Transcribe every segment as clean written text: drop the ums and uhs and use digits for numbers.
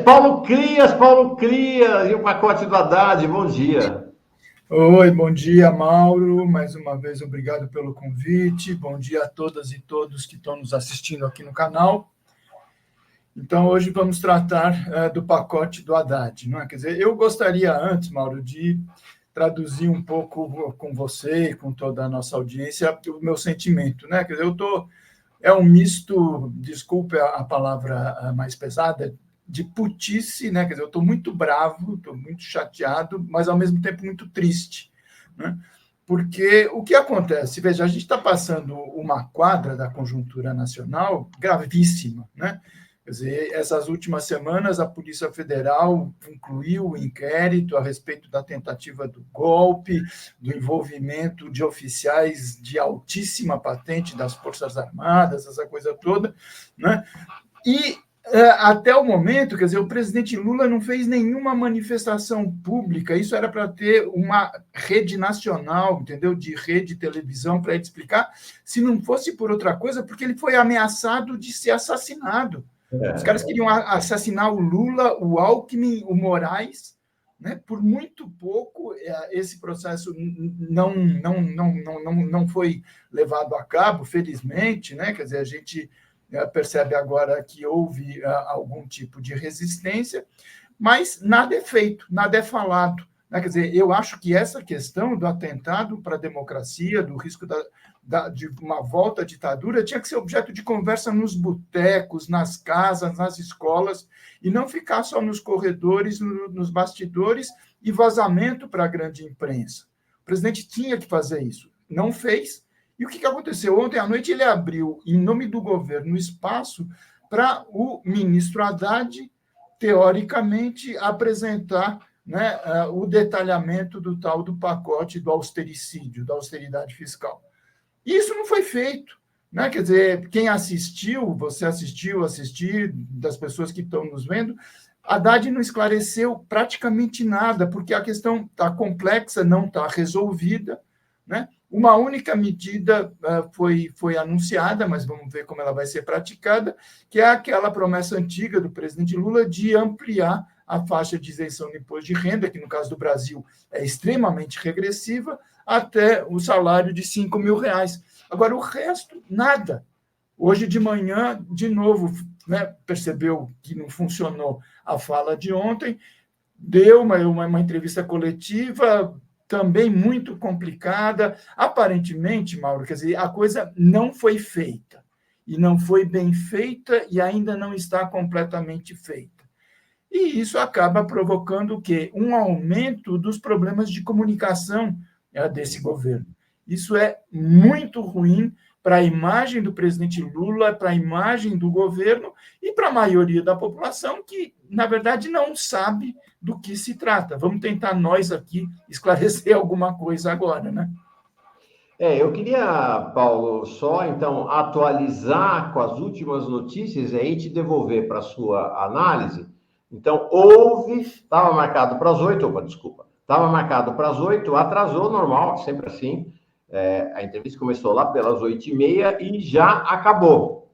Paulo Crias, e o pacote do Haddad, bom dia. Oi, bom dia, Mauro. Mais uma vez, obrigado pelo convite. Bom dia a todas e todos que estão nos assistindo aqui no canal. Então, hoje vamos tratar do pacote do Haddad, não é? Quer dizer, eu gostaria antes, Mauro, de traduzir um pouco com você e com toda a nossa audiência o meu sentimento, né? Quer dizer, é um misto, desculpe a palavra mais pesada, de putice, né? Quer dizer, eu estou muito bravo, estou muito chateado, mas ao mesmo tempo muito triste, né? Porque o que acontece? Veja, a gente está passando uma quadra da conjuntura nacional gravíssima, né? Quer dizer, essas últimas semanas a Polícia Federal concluiu o inquérito a respeito da tentativa do golpe, do envolvimento de oficiais de altíssima patente das Forças Armadas, essa coisa toda, né? E até o momento, quer dizer, o presidente Lula não fez nenhuma manifestação pública, isso era para ter uma rede nacional, entendeu? De rede de televisão para ele explicar, se não fosse por outra coisa, porque ele foi ameaçado de ser assassinado. Os caras queriam assassinar o Lula, o Alckmin, o Moraes, né? Por muito pouco esse processo não foi levado a cabo, felizmente, né? Quer dizer, a gente percebe agora que houve algum tipo de resistência, mas nada é feito, nada é falado, né? Quer dizer, eu acho que essa questão do atentado para a democracia, do risco de uma volta à ditadura, tinha que ser objeto de conversa nos botecos, nas casas, nas escolas, e não ficar só nos corredores, nos bastidores e vazamento para a grande imprensa. O presidente tinha que fazer isso, não fez. E o que aconteceu? Ontem à noite ele abriu, em nome do governo, espaço para o ministro Haddad, teoricamente, apresentar, né, o detalhamento do tal do pacote do austericídio, da austeridade fiscal. E isso não foi feito, né? Quer dizer, quem assistiu, você assistiu, das pessoas que estão nos vendo, Haddad não esclareceu praticamente nada, porque a questão está complexa, não está resolvida, né? Uma única medida foi anunciada, mas vamos ver como ela vai ser praticada, que é aquela promessa antiga do presidente Lula de ampliar a faixa de isenção do imposto de renda, que no caso do Brasil é extremamente regressiva, até o salário de R$ 5.000. Agora, o resto, nada. Hoje de manhã, de novo, né, percebeu que não funcionou a fala de ontem, deu uma entrevista coletiva também muito complicada. Aparentemente, Mauro, quer dizer, a coisa não foi feita. E não foi bem feita e ainda não está completamente feita. E isso acaba provocando o quê? Um aumento dos problemas de comunicação desse governo. Isso é muito ruim para a imagem do presidente Lula, para a imagem do governo e para a maioria da população que, na verdade, não sabe do que se trata. Vamos tentar nós aqui esclarecer alguma coisa agora, né? Eu queria, Paulo, só então atualizar com as últimas notícias e aí te devolver para a sua análise. Então, estava marcado para as 8, estava marcado para as 8, atrasou, normal, sempre assim. A entrevista começou lá pelas 8h30 e já acabou.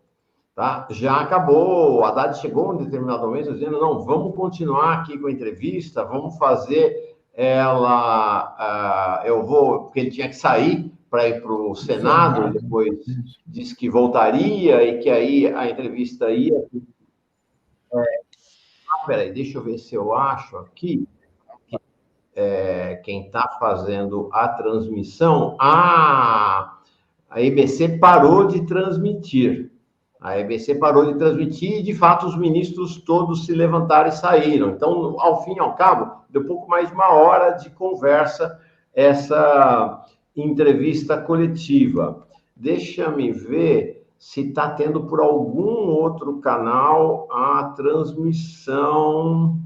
Tá? Já acabou. O Haddad chegou em determinado momento dizendo: não, vamos continuar aqui com a entrevista, vamos fazer ela. Porque ele tinha que sair para ir para o Senado, e depois disse que voltaria e que aí a entrevista ia. Peraí, deixa eu ver se eu acho aqui. Quem está fazendo a transmissão, a EBC parou de transmitir. A EBC parou de transmitir e, de fato, os ministros todos se levantaram e saíram. Então, ao fim e ao cabo, deu pouco mais de 1 hora de conversa essa entrevista coletiva. Deixa-me ver se está tendo por algum outro canal a transmissão.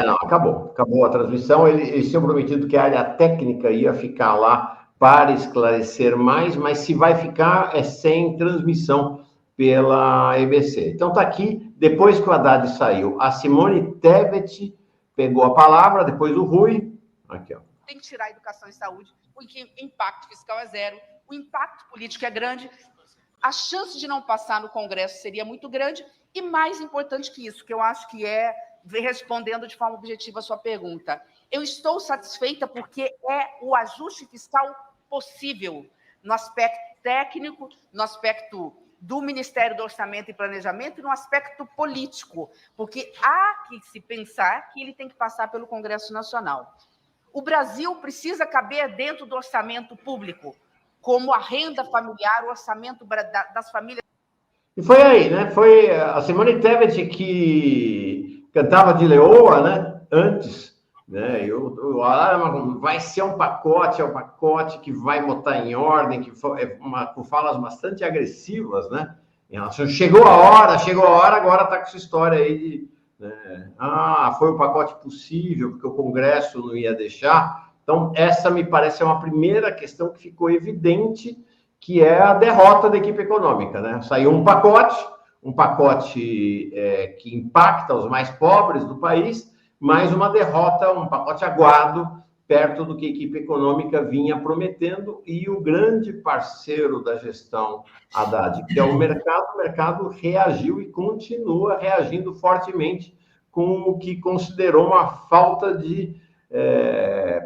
Não, acabou a transmissão. Eles tinham prometido que a área técnica ia ficar lá para esclarecer mais, mas se vai ficar é sem transmissão pela EBC. Então está aqui, depois que o Haddad saiu, a Simone Tebet pegou a palavra, depois o Rui. Aqui, ó. Tem que tirar a educação e saúde, porque o impacto fiscal é zero, o impacto político é grande, a chance de não passar no Congresso seria muito grande, E mais importante que isso, que eu acho que é, respondendo de forma objetiva a sua pergunta, eu estou satisfeita porque é o ajuste fiscal possível no aspecto técnico, no aspecto do Ministério do Orçamento e Planejamento e no aspecto político, porque há que se pensar que ele tem que passar pelo Congresso Nacional. O Brasil precisa caber dentro do orçamento público, como a renda familiar, o orçamento das famílias. E foi aí, né? Foi a Simone Tebet que cantava de leoa, né? Antes, né? Vai ser um pacote, é um pacote que vai botar em ordem, com falas bastante agressivas, né? Em relação, chegou a hora, agora está com essa história aí de, né? Foi o pacote possível, porque o Congresso não ia deixar. Então, essa me parece uma primeira questão que ficou evidente, que é a derrota da equipe econômica, né? Saiu um pacote que impacta os mais pobres do país, mais uma derrota, um pacote aguado, perto do que a equipe econômica vinha prometendo, e o grande parceiro da gestão Haddad, que é o mercado reagiu e continua reagindo fortemente com o que considerou uma falta de,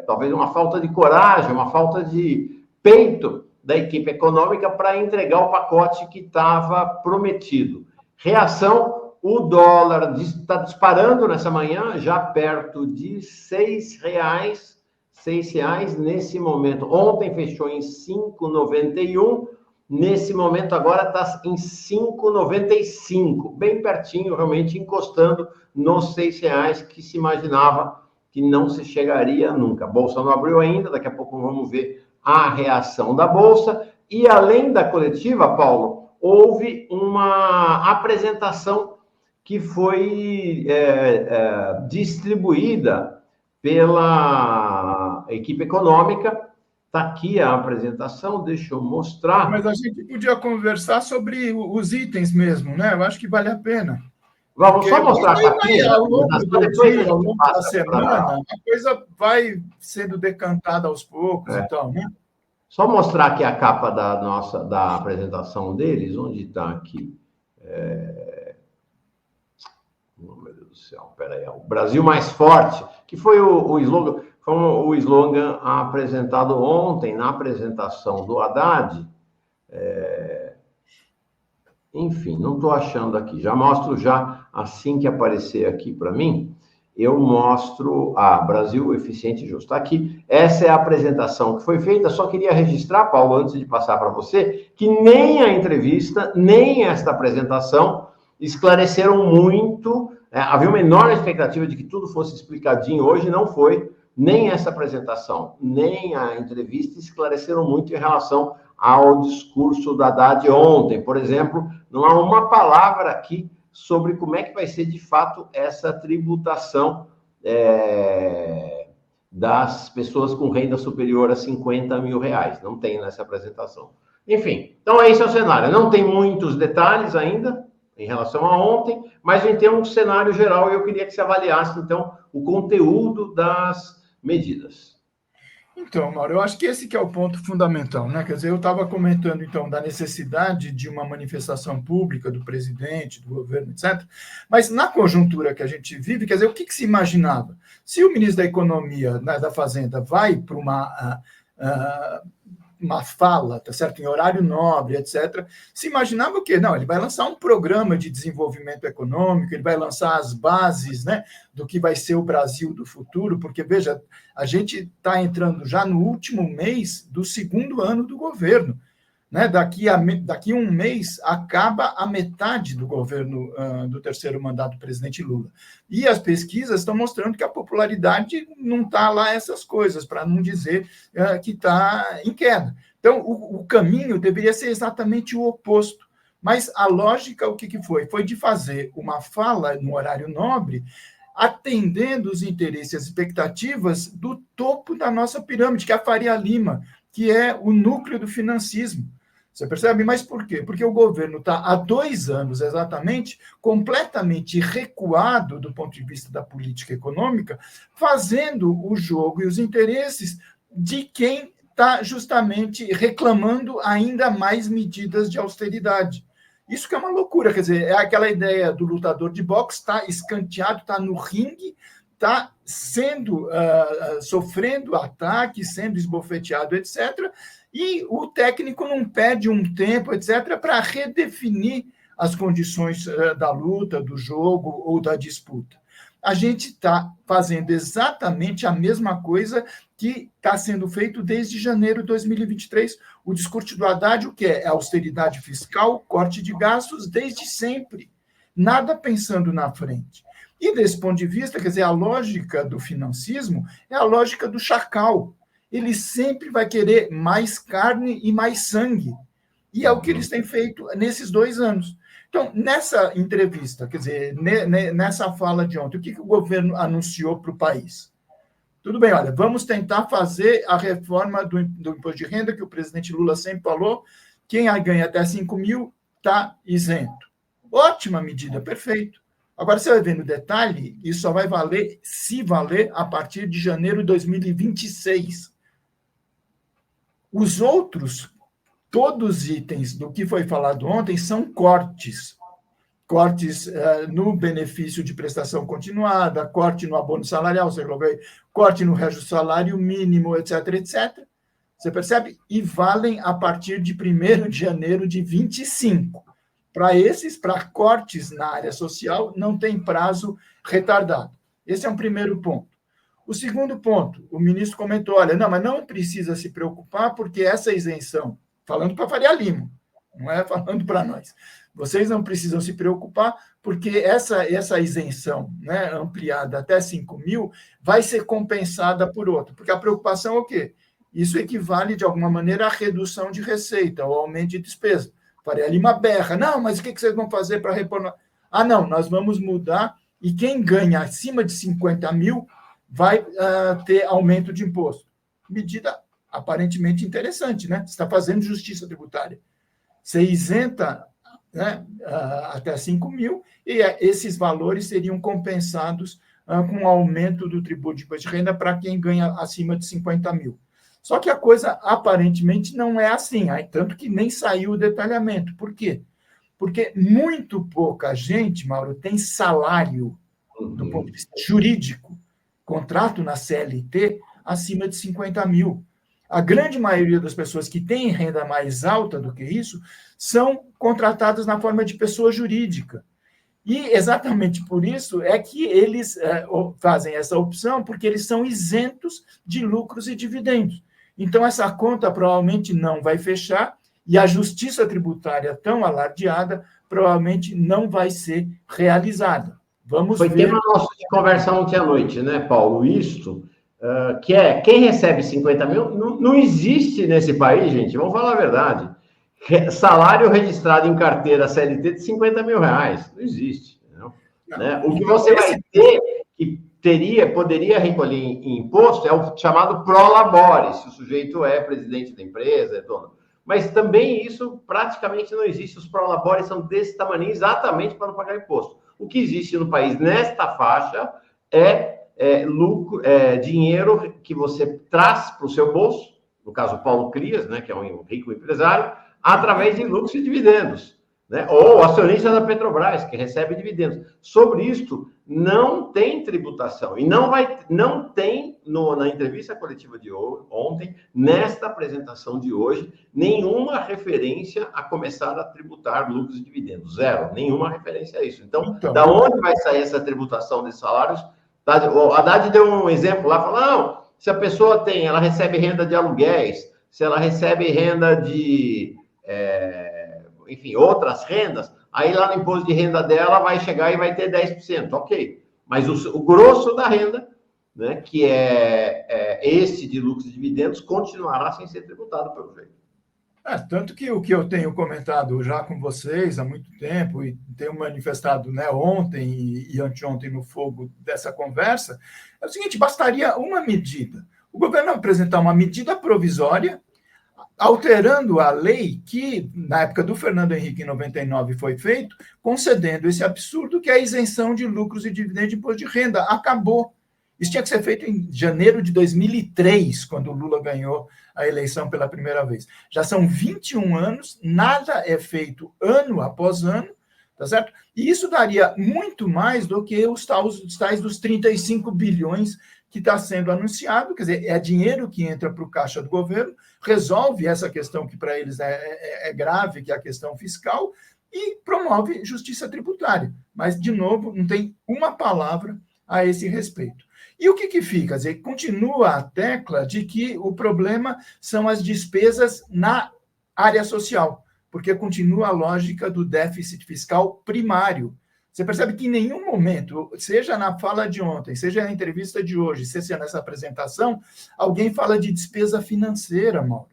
talvez uma falta de coragem, uma falta de peito da equipe econômica para entregar o pacote que estava prometido. Reação, o dólar está disparando nessa manhã, já perto de R$6 nesse momento. Ontem fechou em 5,91, nesse momento agora está em 5,95, bem pertinho, realmente encostando nos R$6 que se imaginava que não se chegaria nunca. A Bolsa não abriu ainda, daqui a pouco vamos ver a reação da Bolsa. E além da coletiva, Paulo, houve uma apresentação que foi distribuída pela equipe econômica. Está aqui a apresentação, deixa eu mostrar. Mas a gente podia conversar sobre os itens mesmo, né? Eu acho que vale a pena. Vamos só mostrar aqui. Ao longo do dia, ao longo da semana, a coisa vai sendo decantada aos poucos e tal, né? Só mostrar aqui a capa da apresentação deles, onde está aqui. Oh, meu Deus do céu, peraí. O Brasil Mais Forte, que foi o slogan apresentado ontem na apresentação do Haddad. Enfim, não estou achando aqui. Já mostro assim que aparecer aqui para mim. Eu mostro Brasil Eficiente e Justo. Está aqui, essa é a apresentação que foi feita. Só queria registrar, Paulo, antes de passar para você, que nem a entrevista, nem esta apresentação esclareceram muito. Havia uma enorme expectativa de que tudo fosse explicadinho hoje, não foi. Nem essa apresentação, nem a entrevista esclareceram muito em relação ao discurso da Haddad ontem. Por exemplo, não há uma palavra aqui sobre como é que vai ser, de fato, essa tributação das pessoas com renda superior a R$50 mil. Não tem nessa apresentação. Enfim, então esse é o cenário. Não tem muitos detalhes ainda em relação a ontem, mas a gente tem um cenário geral e eu queria que você avaliasse, então, o conteúdo das medidas. Então, Mauro, eu acho que esse que é o ponto fundamental, né? Quer dizer, eu estava comentando, então, da necessidade de uma manifestação pública do presidente, do governo, etc. Mas na conjuntura que a gente vive, quer dizer, o que se imaginava? Se o ministro da Economia, da Fazenda, vai para uma fala, tá certo? Em horário nobre, etc., se imaginava o quê? Não, ele vai lançar um programa de desenvolvimento econômico, ele vai lançar as bases, né, do que vai ser o Brasil do futuro, porque, veja, a gente está entrando já no último mês do segundo ano do governo, né? Daqui a um mês acaba a metade do governo do terceiro mandato do presidente Lula. E as pesquisas estão mostrando que a popularidade não está lá essas coisas, para não dizer que está em queda. Então, o caminho deveria ser exatamente o oposto. Mas a lógica, o que foi? Foi de fazer uma fala no horário nobre, atendendo os interesses e as expectativas do topo da nossa pirâmide, que é a Faria Lima, que é o núcleo do financismo. Você percebe? Mas por quê? Porque o governo está, há 2 anos exatamente, completamente recuado do ponto de vista da política econômica, fazendo o jogo e os interesses de quem está justamente reclamando ainda mais medidas de austeridade. Isso que é uma loucura, quer dizer, é aquela ideia do lutador de boxe, está escanteado, está no ringue, está sendo, sofrendo ataque, sendo esbofeteado, etc., e o técnico não pede um tempo, etc., para redefinir as condições da luta, do jogo ou da disputa. A gente está fazendo exatamente a mesma coisa que está sendo feito desde janeiro de 2023. O discurso do Haddad, o que é? É austeridade fiscal, corte de gastos desde sempre. Nada pensando na frente. E, desse ponto de vista, quer dizer, a lógica do financismo é a lógica do chacal. Ele sempre vai querer mais carne e mais sangue. E é o que eles têm feito nesses 2 anos. Então, nessa entrevista, quer dizer, nessa fala de ontem, o que o governo anunciou para o país? Tudo bem, olha, vamos tentar fazer a reforma do imposto de renda, que o presidente Lula sempre falou, quem ganha até 5 mil está isento. Ótima medida, perfeito. Agora, você vai ver no detalhe, isso só vai valer, se valer, a partir de janeiro de 2026. Os outros, todos os itens do que foi falado ontem são cortes. Cortes no benefício de prestação continuada, corte no abono salarial, corte no reajuste salário mínimo, etc., etc. Você percebe? E valem a partir de 1º de janeiro de 25. Para cortes na área social, não tem prazo retardado. Esse é um primeiro ponto. O segundo ponto, o ministro comentou, olha, não, mas não precisa se preocupar, porque essa isenção, falando para Faria Lima, não é falando para nós, vocês não precisam se preocupar, porque essa isenção, né, ampliada até 5 mil vai ser compensada por outra. Porque a preocupação é o quê? Isso equivale, de alguma maneira, à redução de receita, ao aumento de despesa. Faria Lima berra, não, mas o que vocês vão fazer para repor? Ah, não, nós vamos mudar, e quem ganha acima de 50 mil vai ter aumento de imposto. Medida aparentemente interessante, né? Você está fazendo justiça tributária. Você isenta, né, até 5 mil, e esses valores seriam compensados com o aumento do tributo de imposto de renda para quem ganha acima de 50 mil. Só que a coisa aparentemente não é assim, tanto que nem saiu o detalhamento. Por quê? Porque muito pouca gente, Mauro, tem salário, do ponto de vista jurídico, contrato na CLT, acima de 50 mil. A grande maioria das pessoas que têm renda mais alta do que isso são contratadas na forma de pessoa jurídica. E exatamente por isso é que eles fazem essa opção, porque eles são isentos de lucros e dividendos. Então, essa conta provavelmente não vai fechar e a justiça tributária tão alardeada provavelmente não vai ser realizada. Vamos ver. Foi tema nosso de conversa ontem à noite, né, Paulo? Isto, que é, quem recebe 50 mil, não existe nesse país, gente, vamos falar a verdade. Salário registrado em carteira CLT de 50 mil reais. Não existe. Não. Né? O que você vai ter, que poderia recolher em imposto, é o chamado prolabore, se o sujeito é presidente da empresa, é dono. Mas também isso praticamente não existe. Os prolabores são desse tamanho exatamente para não pagar imposto. O que existe no país nesta faixa lucro, dinheiro que você traz para o seu bolso, no caso Paulo Crias, né, que é um rico empresário, através de lucros e dividendos, né? Ou acionista da Petrobras, que recebe dividendos. Sobre isto, não tem tributação. E não tem, na entrevista coletiva de ontem, nesta apresentação de hoje, nenhuma referência a começar a tributar lucros e dividendos. Zero. Nenhuma referência a isso. Então, da onde vai sair essa tributação desses salários? O Haddad deu um exemplo lá, falou, não, se a pessoa ela recebe renda de aluguéis, se ela recebe renda de... enfim, outras rendas, aí lá no imposto de renda dela vai chegar e vai ter 10%, ok. Mas o grosso da renda, né, que é esse de lucros e dividendos, continuará sem ser tributado pelo jeito. Tanto que o que eu tenho comentado já com vocês há muito tempo, e tenho manifestado, né, ontem e anteontem no fogo dessa conversa, é o seguinte, bastaria uma medida. O governo apresentar uma medida provisória, alterando a lei que, na época do Fernando Henrique, em 99, foi feito, concedendo esse absurdo que é a isenção de lucros e dividendos de imposto de renda. Acabou. Isso tinha que ser feito em janeiro de 2003, quando o Lula ganhou a eleição pela primeira vez. Já são 21 anos, nada é feito ano após ano, tá certo? E isso daria muito mais do que os tais dos 35 bilhões que está sendo anunciado, quer dizer, é dinheiro que entra para o caixa do governo, resolve essa questão que para eles é grave, que é a questão fiscal, e promove justiça tributária. Mas, de novo, não tem uma palavra a esse respeito. E o que fica? Quer dizer, continua a tecla de que o problema são as despesas na área social, porque continua a lógica do déficit fiscal primário. Você percebe que em nenhum momento, seja na fala de ontem, seja na entrevista de hoje, seja nessa apresentação, alguém fala de despesa financeira, Mauro.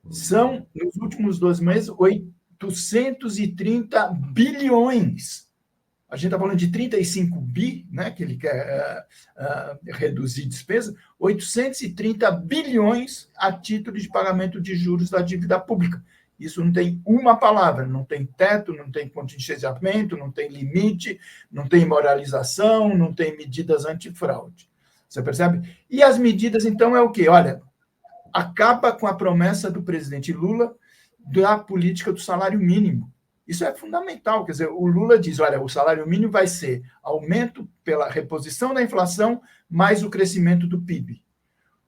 São, nos últimos 2 meses, 830 bilhões. A gente está falando de 35 bi, né, que ele quer reduzir despesa, 830 bilhões a título de pagamento de juros da dívida pública. Isso não tem uma palavra, não tem teto, não tem contingenciamento, não tem limite, não tem moralização, não tem medidas antifraude. Você percebe? E as medidas, então, é o quê? Olha, acaba com a promessa do presidente Lula da política do salário mínimo. Isso é fundamental, quer dizer, o Lula diz, olha, o salário mínimo vai ser aumento pela reposição da inflação mais o crescimento do PIB.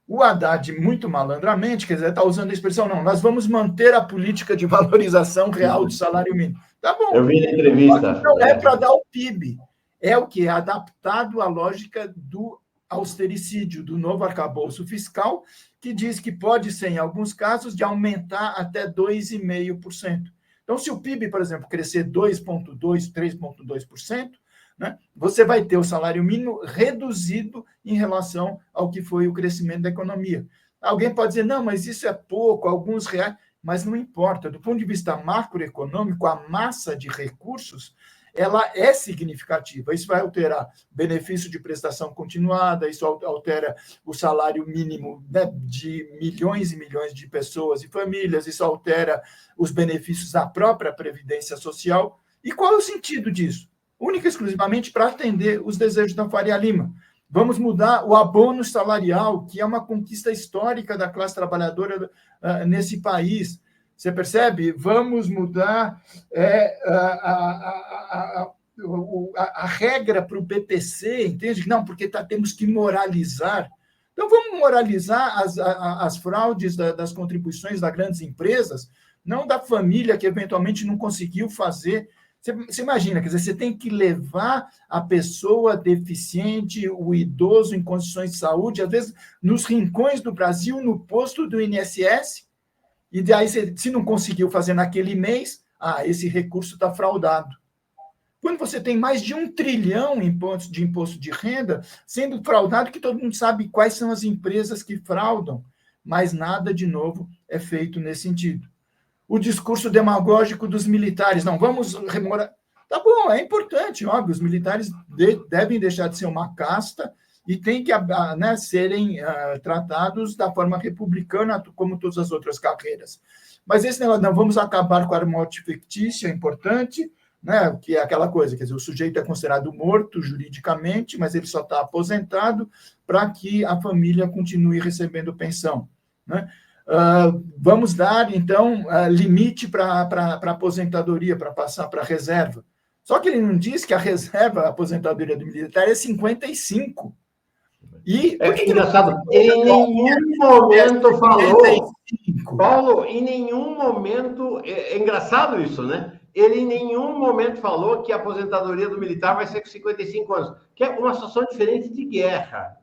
O Haddad, muito malandramente, quer dizer, está usando a expressão, não, nós vamos manter a política de valorização real do salário mínimo. Tá bom. Eu vi na entrevista. Não é para dar o PIB, é o que é adaptado à lógica do austericídio, do novo arcabouço fiscal, que diz que pode ser, em alguns casos, de aumentar até 2,5%. Então, se o PIB, por exemplo, crescer 2,2%, 3,2%, né, você vai ter o salário mínimo reduzido em relação ao que foi o crescimento da economia. Alguém pode dizer, não, mas isso é pouco, alguns reais, mas não importa. Do ponto de vista macroeconômico, a massa de recursos ela é significativa. Isso vai alterar benefício de prestação continuada, isso altera o salário mínimo, né, de milhões e milhões de pessoas e famílias, isso altera os benefícios da própria Previdência Social. E qual é o sentido disso? Única e exclusivamente para atender os desejos da Faria Lima. Vamos mudar o abono salarial, que é uma conquista histórica da classe trabalhadora nesse país. Você percebe? Vamos mudar a regra para o BPC, entende? Não, porque temos que moralizar. Então, vamos moralizar as fraudes das contribuições das grandes empresas, não da família que eventualmente não conseguiu fazer. Você imagina, quer dizer, você tem que levar a pessoa deficiente, o idoso em condições de saúde, às vezes nos rincões do Brasil, no posto do INSS, e daí, se não conseguiu fazer naquele mês, esse recurso está fraudado. Quando você tem mais de 1 trilhão de imposto de renda sendo fraudado, que todo mundo sabe quais são as empresas que fraudam, mas nada, de novo, é feito nesse sentido. O discurso demagógico dos militares, não, vamos remorar. Tá bom, é importante, óbvio, os militares devem deixar de ser uma casta e têm que serem tratados da forma republicana, como todas as outras carreiras. Mas esse negócio, não, vamos acabar com a morte fictícia, é importante, né, que é aquela coisa, quer dizer, o sujeito é considerado morto juridicamente, mas ele só está aposentado para que a família continue recebendo pensão, né? Vamos dar, então, limite para a aposentadoria, para passar para a reserva. Só que ele não diz que a reserva, a aposentadoria do militar é 55. E é engraçado, ele em nenhum momento falou, Paulo, em nenhum momento, é engraçado isso, né? Ele em nenhum momento falou que a aposentadoria do militar vai ser com 55 anos, que é uma situação diferente de guerra.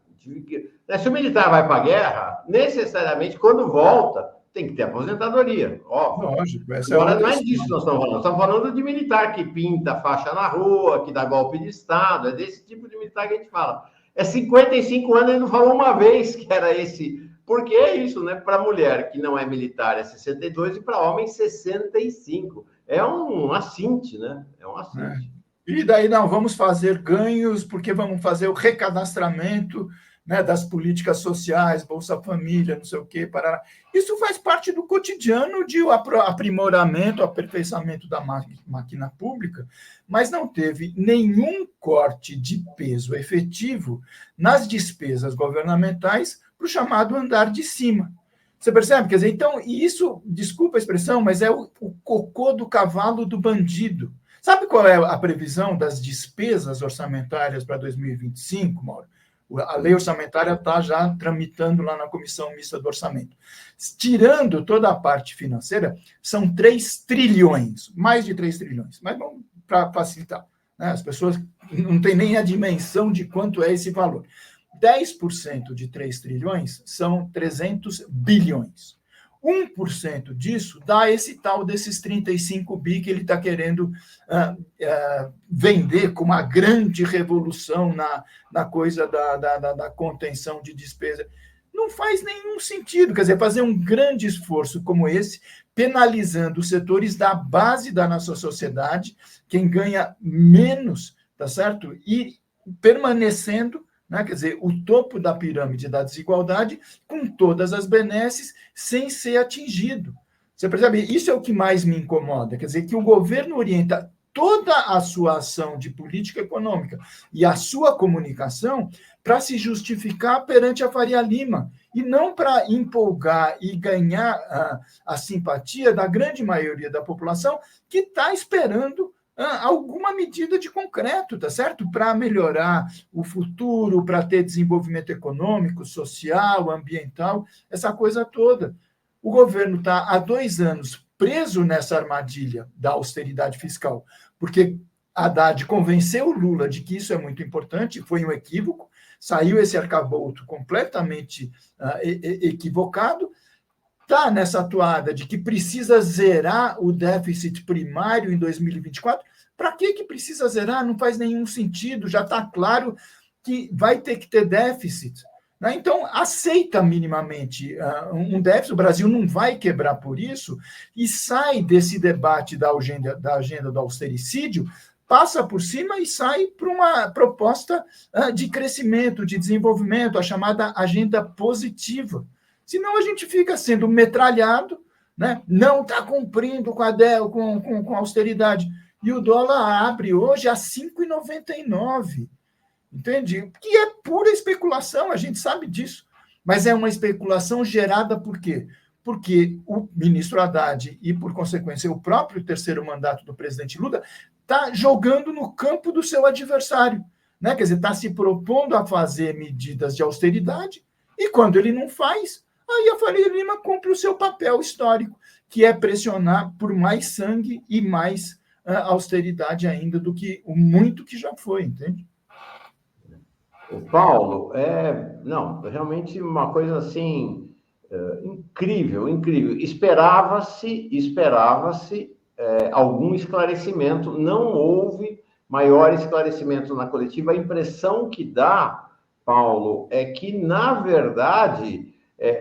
Se o militar vai para a guerra, necessariamente, quando volta, tem que ter aposentadoria, óbvio. Lógico, agora não é disso que nós estamos falando. Estamos falando de militar que pinta faixa na rua, que dá golpe de Estado, é desse tipo de militar que a gente fala. É 55 anos, ele não falou uma vez que era esse. Porque é isso, né? Para mulher que não é militar é 62 e para homem 65. É um assinte, né? É um assinte. E daí, não, vamos fazer ganhos, porque vamos fazer o recadastramento né, das políticas sociais, Bolsa Família, não sei o quê, parará. Isso faz parte do cotidiano de aprimoramento, aperfeiçoamento da máquina pública, mas não teve nenhum corte de peso efetivo nas despesas governamentais para o chamado andar de cima. Você percebe? Quer dizer, então, e isso, desculpa a expressão, mas é o cocô do cavalo do bandido. Sabe qual é a previsão das despesas orçamentárias para 2025, Mauro? A lei orçamentária está já tramitando lá na Comissão Mista do Orçamento. Tirando toda a parte financeira, são 3 trilhões, mais de 3 trilhões. Mas vamos para facilitar, né? As pessoas não têm nem a dimensão de quanto é esse valor. 10% de 3 trilhões são 300 bilhões. 1% disso dá esse tal desses 35 bi que ele está querendo vender como uma grande revolução na coisa da contenção de despesa. Não faz nenhum sentido, quer dizer, fazer um grande esforço como esse, penalizando os setores da base da nossa sociedade, quem ganha menos, tá certo? E permanecendo, né, quer dizer, o topo da pirâmide da desigualdade, com todas as benesses, sem ser atingido. Você percebe? Isso é o que mais me incomoda, quer dizer, que o governo orienta toda a sua ação de política econômica e a sua comunicação para se justificar perante a Faria Lima, e não para empolgar e ganhar a simpatia da grande maioria da população que está esperando alguma medida de concreto, tá certo? Para melhorar o futuro, para ter desenvolvimento econômico, social, ambiental, essa coisa toda. O governo está há 2 anos preso nessa armadilha da austeridade fiscal, porque Haddad convenceu o Lula de que isso é muito importante, foi um equívoco, saiu esse arcabouço completamente equivocado, está nessa atuada de que precisa zerar o déficit primário em 2024. Para que precisa zerar? Não faz nenhum sentido, já está claro que vai ter que ter déficit. Né? Então, aceita minimamente um déficit, o Brasil não vai quebrar por isso, e sai desse debate da agenda do austericídio, passa por cima e sai para uma proposta de crescimento, de desenvolvimento, a chamada agenda positiva. Senão a gente fica sendo metralhado, né? Não está cumprindo com a austeridade. E o dólar abre hoje a 5,99, entende? Que é pura especulação, a gente sabe disso. Mas é uma especulação gerada por quê? Porque o ministro Haddad e, por consequência, o próprio terceiro mandato do presidente Lula está jogando no campo do seu adversário, né? Quer dizer, está se propondo a fazer medidas de austeridade e, quando ele não faz, aí a Faria Lima cumpre o seu papel histórico, que é pressionar por mais sangue e mais austeridade ainda do que o muito que já foi, entende? Paulo, realmente uma coisa assim, incrível. Esperava-se algum esclarecimento, não houve maior esclarecimento na coletiva. A impressão que dá, Paulo, é que, na verdade,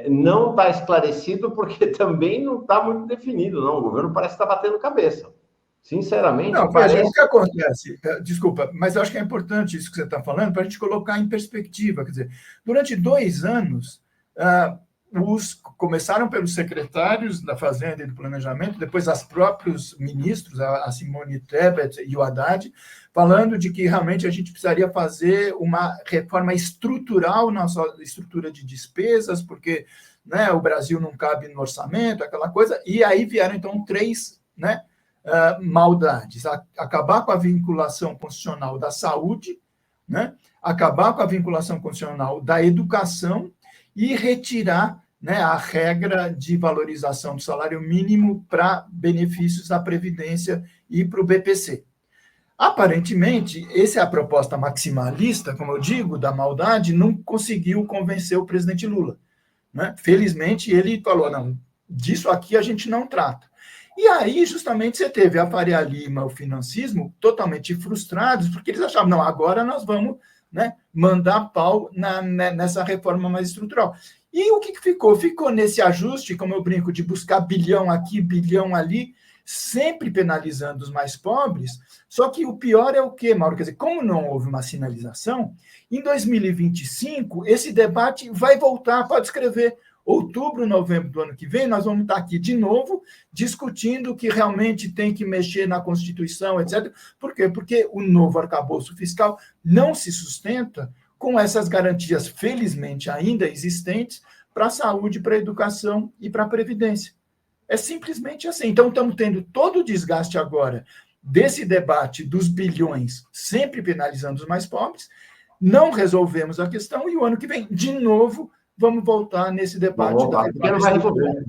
não está esclarecido porque também não está muito definido, não. O governo parece estar batendo cabeça. Sinceramente, não, parece... o que acontece, desculpa, mas eu acho que é importante isso que você está falando, para a gente colocar em perspectiva. Quer dizer, durante 2 anos, começaram pelos secretários da Fazenda e do Planejamento, depois os próprios ministros, a Simone Tebet e o Haddad, falando de que realmente a gente precisaria fazer uma reforma estrutural na sua estrutura de despesas, porque, né, o Brasil não cabe no orçamento, aquela coisa, e aí vieram, então, 3, né, maldades: acabar com a vinculação constitucional da saúde, né, acabar com a vinculação constitucional da educação e retirar, né, a regra de valorização do salário mínimo para benefícios da Previdência e para o BPC. Aparentemente, essa é a proposta maximalista, como eu digo, da maldade, não conseguiu convencer o presidente Lula. Né? Felizmente, ele falou, não, disso aqui a gente não trata. E aí, justamente, você teve a Faria Lima, o financismo, totalmente frustrados, porque eles achavam, não, agora nós vamos, né, mandar pau nessa reforma mais estrutural. E o que ficou? Ficou nesse ajuste, como eu brinco, de buscar bilhão aqui, bilhão ali, sempre penalizando os mais pobres. Só que o pior é o quê, Mauro? Quer dizer, como não houve uma sinalização, em 2025, esse debate vai voltar, pode escrever, outubro, novembro do ano que vem, nós vamos estar aqui de novo discutindo que realmente tem que mexer na Constituição, etc. Por quê? Porque o novo arcabouço fiscal não se sustenta com essas garantias, felizmente ainda existentes, para a saúde, para a educação e para a previdência. É simplesmente assim. Então, estamos tendo todo o desgaste agora desse debate dos bilhões, sempre penalizando os mais pobres, não resolvemos a questão, e o ano que vem, de novo, vamos voltar nesse debate. Porque não vai resolver.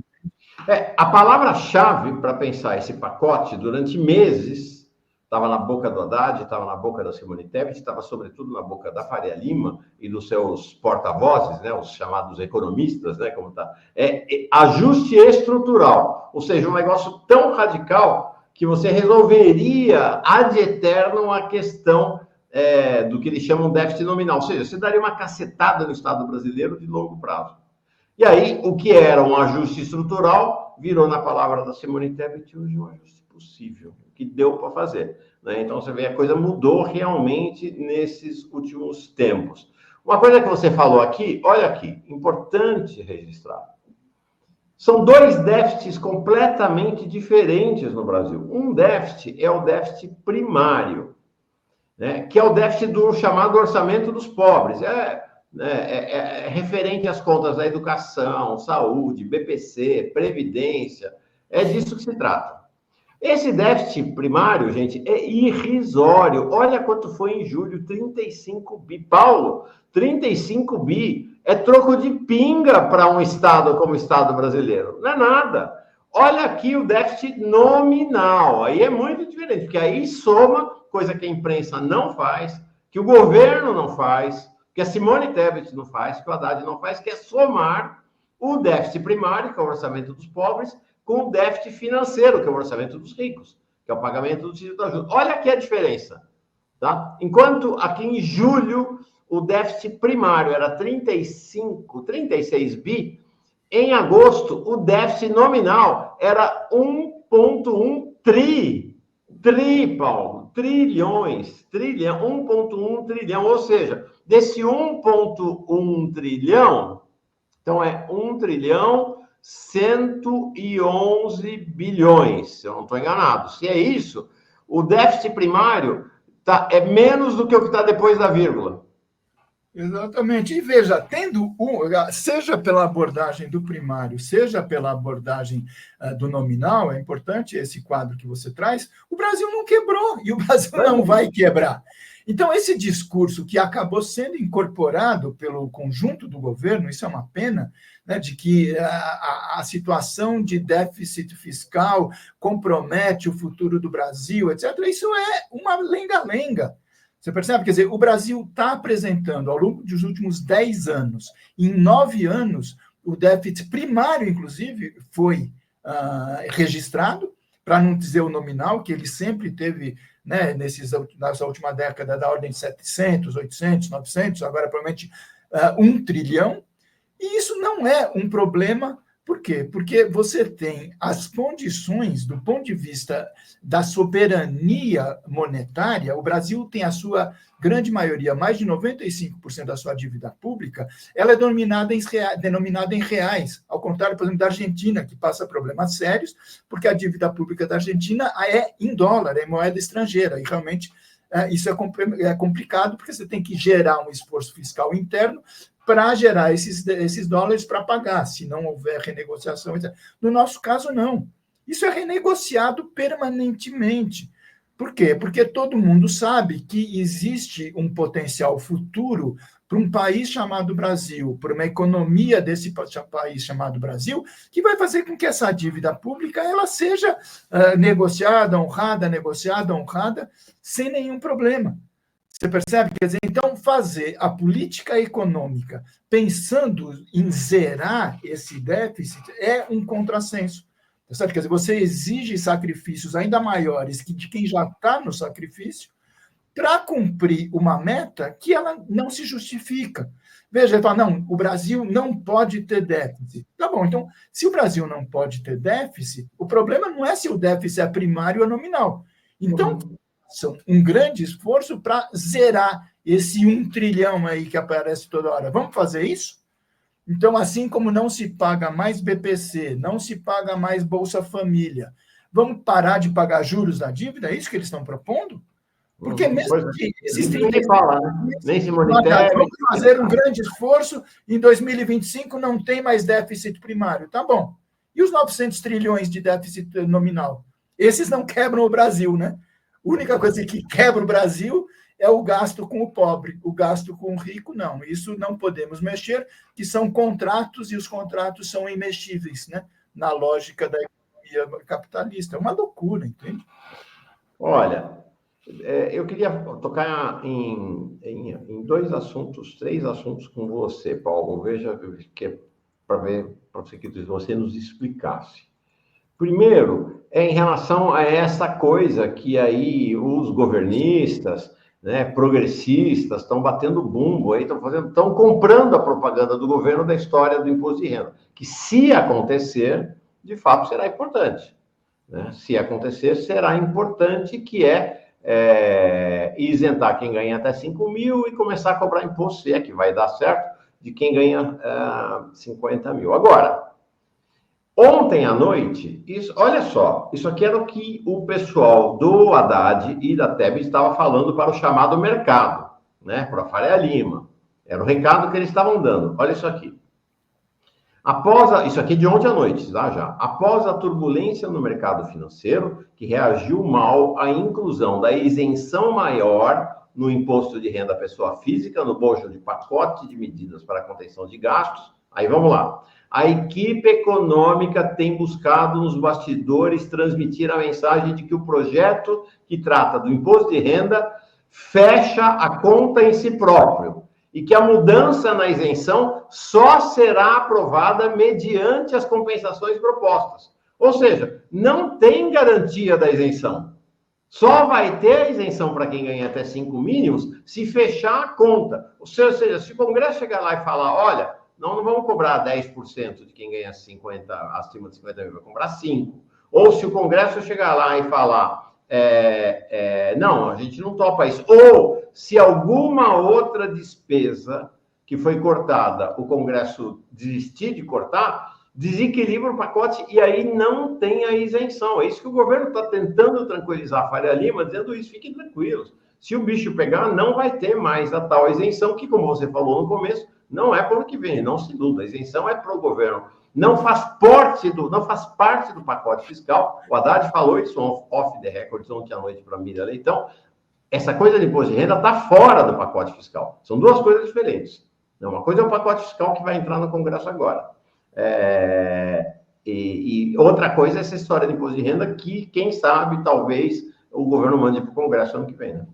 A palavra-chave para pensar esse pacote, durante meses, estava na boca do Haddad, estava na boca da Simone Tebet, estava sobretudo na boca da Faria Lima e dos seus porta-vozes, né, os chamados economistas, né, como tá, ajuste estrutural, ou seja, um negócio tão radical que você resolveria ad eternum a questão do que eles chamam de déficit nominal, ou seja, você daria uma cacetada no Estado brasileiro de longo prazo. E aí, o que era um ajuste estrutural virou, na palavra da Simone Tebet, hoje um ajuste possível, que deu para fazer, né? Então, você vê, a coisa mudou realmente nesses últimos tempos. Uma coisa que você falou aqui, olha aqui, importante registrar. São dois déficits completamente diferentes no Brasil. Um déficit é o déficit primário, né, que é o déficit do chamado orçamento dos pobres. É referente às contas da educação, saúde, BPC, Previdência. É disso que se trata. Esse déficit primário, gente, é irrisório. Olha quanto foi em julho, 35 bi. Paulo, 35 bi é troco de pinga para um Estado como o Estado brasileiro. Não é nada. Olha aqui o déficit nominal. Aí é muito diferente, porque aí soma, coisa que a imprensa não faz, que o governo não faz, que a Simone Tebet não faz, que o Haddad não faz, que é somar o déficit primário, que é o orçamento dos pobres, com o déficit financeiro, que é o orçamento dos ricos, que é o pagamento do título da ajuda. Olha aqui a diferença. Tá? Enquanto aqui em julho o déficit primário era 36 bi, em agosto o déficit nominal era 1,1 Paulo, trilhões, 1,1 trilhão, ou seja, desse 1,1 trilhão, então é 1 trilhão 111 bilhões, se eu não estou enganado. Se é isso, o déficit primário é menos do que o que está depois da vírgula. Exatamente. E veja, seja pela abordagem do primário, seja pela abordagem do nominal, é importante esse quadro que você traz, o Brasil não quebrou e o Brasil não vai quebrar. Então, esse discurso que acabou sendo incorporado pelo conjunto do governo, isso é uma pena, né, de que a situação de déficit fiscal compromete o futuro do Brasil, etc., isso é uma lenga-lenga. Você percebe? Quer dizer, o Brasil está apresentando, ao longo dos últimos 10 anos, em 9 anos, o déficit primário, inclusive, foi registrado, para não dizer o nominal, que ele sempre teve, né, nessa última década, da ordem de 700, 800, 900, agora provavelmente 1 trilhão, e isso não é um problema. Por quê? Porque você tem as condições, do ponto de vista da soberania monetária, o Brasil tem a sua grande maioria, mais de 95% da sua dívida pública, ela é denominada em reais, ao contrário, por exemplo, da Argentina, que passa problemas sérios, porque a dívida pública da Argentina é em dólar, é moeda estrangeira, e realmente isso é complicado, porque você tem que gerar um esforço fiscal interno para gerar esses dólares para pagar, se não houver renegociação. No nosso caso, não. Isso é renegociado permanentemente. Por quê? Porque todo mundo sabe que existe um potencial futuro para um país chamado Brasil, para uma economia desse país chamado Brasil, que vai fazer com que essa dívida pública ela seja negociada, honrada, sem nenhum problema. Você percebe? Quer dizer, então, fazer a política econômica pensando em zerar esse déficit é um contrassenso. Sabe? Quer dizer, você exige sacrifícios ainda maiores que de quem já está no sacrifício, para cumprir uma meta que ela não se justifica. Veja, ele fala, não, o Brasil não pode ter déficit. Tá bom, então, se o Brasil não pode ter déficit, o problema não é se o déficit é primário ou nominal. Então, são um grande esforço para zerar esse 1 trilhão aí que aparece toda hora. Vamos fazer isso? Então, assim como não se paga mais BPC, não se paga mais Bolsa Família, vamos parar de pagar juros da dívida? É isso que eles estão propondo? Porque mesmo que esses 35 fala, né? Nem se monitora. Vamos fazer um grande esforço, em 2025 não tem mais déficit primário. Tá bom. E os 900 trilhões de déficit nominal? Esses não quebram o Brasil, né? A única coisa que quebra o Brasil é o gasto com o pobre, o gasto com o rico, não. Isso não podemos mexer, que são contratos, e os contratos são imexíveis, né? Na lógica da economia capitalista. É uma loucura, entende? Olha, eu queria tocar em 2 assuntos, 3 assuntos com você, Paulo. Veja que para que você nos explicasse. Primeiro, em relação a essa coisa que aí os governistas, né, progressistas, estão batendo bumbo aí, estão comprando a propaganda do governo da história do imposto de renda, que se acontecer, de fato será importante. Né? Se acontecer, será importante, que isentar quem ganha até 5 mil e começar a cobrar imposto, se é que vai dar certo, de quem ganha 50 mil. Agora, ontem à noite, olha só, isso aqui era o que o pessoal do Haddad e da Tebet estava falando para o chamado mercado, né, para a Faria Lima. Era o recado que eles estavam dando. Olha isso aqui. Isso aqui de ontem à noite, tá, já. Após a turbulência no mercado financeiro, que reagiu mal à inclusão da isenção maior no imposto de renda à pessoa física, no bojo de pacote de medidas para a contenção de gastos, aí vamos lá. A equipe econômica tem buscado nos bastidores transmitir a mensagem de que o projeto que trata do imposto de renda fecha a conta em si próprio e que a mudança na isenção só será aprovada mediante as compensações propostas. Ou seja, não tem garantia da isenção. Só vai ter a isenção para quem ganha até 5 mínimos se fechar a conta. Ou seja, se o Congresso chegar lá e falar, olha, não vamos cobrar 10% de quem ganha acima de 50 mil, vai cobrar 5%. Ou se o Congresso chegar lá e falar, não, a gente não topa isso. Ou se alguma outra despesa que foi cortada, o Congresso desistir de cortar, desequilibra o pacote e aí não tem a isenção. É isso que o governo está tentando tranquilizar a Faria Lima, dizendo isso, fiquem tranquilos. Se o bicho pegar, não vai ter mais a tal isenção, que, como você falou no começo, não é para o ano que vem, não se iluda. A isenção é para o governo. Não faz parte do pacote fiscal. O Haddad falou isso off the record ontem à noite para a Miriam Leitão. Essa coisa de imposto de renda está fora do pacote fiscal. São 2 coisas diferentes. Uma coisa é o pacote fiscal que vai entrar no Congresso agora. E outra coisa é essa história de imposto de renda que, quem sabe, talvez o governo mande para o Congresso ano que vem, né?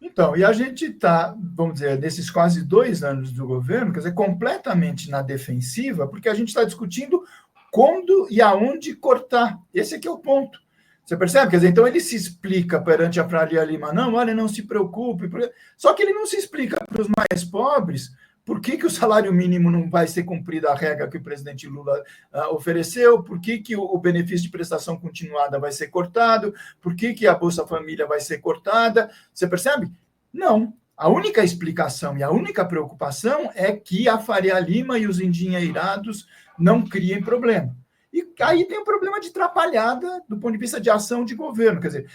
Então, e a gente está, vamos dizer, nesses quase 2 anos do governo, quer dizer, completamente na defensiva, porque a gente está discutindo quando e aonde cortar. Esse aqui é o ponto. Você percebe? Quer dizer, então ele se explica perante a Faria Lima, não, olha, não se preocupe. Só que ele não se explica para os mais pobres por que o salário mínimo não vai ser cumprida a regra que o presidente Lula ofereceu, por que o benefício de prestação continuada vai ser cortado, por que a Bolsa Família vai ser cortada. Você percebe? Não. A única explicação e a única preocupação é que a Faria Lima e os endinheirados não criem problema. E aí tem um problema de atrapalhada do ponto de vista de ação de governo. Quer dizer,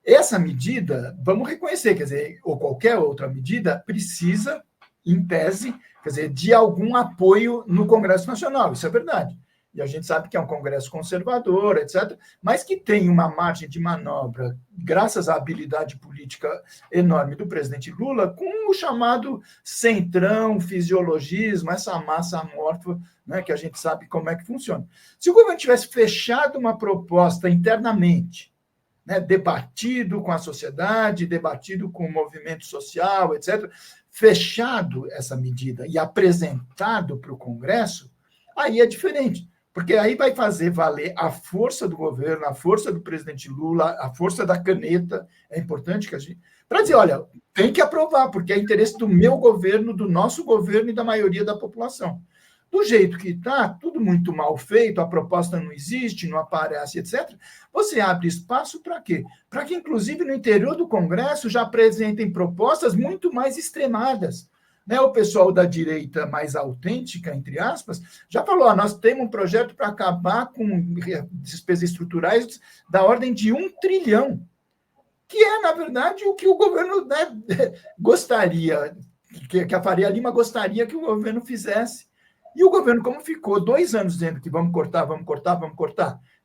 essa medida, vamos reconhecer, quer dizer, ou qualquer outra medida, precisa, em tese, quer dizer, de algum apoio no Congresso Nacional, isso é verdade. E a gente sabe que é um Congresso conservador, etc., mas que tem uma margem de manobra, graças à habilidade política enorme do presidente Lula, com o chamado centrão, fisiologismo, essa massa amorfa, né, que a gente sabe como é que funciona. Se o governo tivesse fechado uma proposta internamente, né, debatido com a sociedade, debatido com o movimento social, etc., fechado essa medida e apresentado para o Congresso, aí é diferente, porque aí vai fazer valer a força do governo, a força do presidente Lula, a força da caneta, é importante que a gente... para dizer, olha, tem que aprovar, porque é interesse do meu governo, do nosso governo e da maioria da população. Do jeito que está, tudo muito mal feito, a proposta não existe, não aparece, etc., você abre espaço para quê? Para que, inclusive, no interior do Congresso já apresentem propostas muito mais extremadas. Né? O pessoal da direita mais autêntica, entre aspas, já falou, nós temos um projeto para acabar com despesas estruturais da ordem de 1 trilhão, que é, na verdade, o que o governo, né, gostaria, que a Faria Lima gostaria que o governo fizesse. E o governo, como ficou 2 anos dizendo que vamos cortar,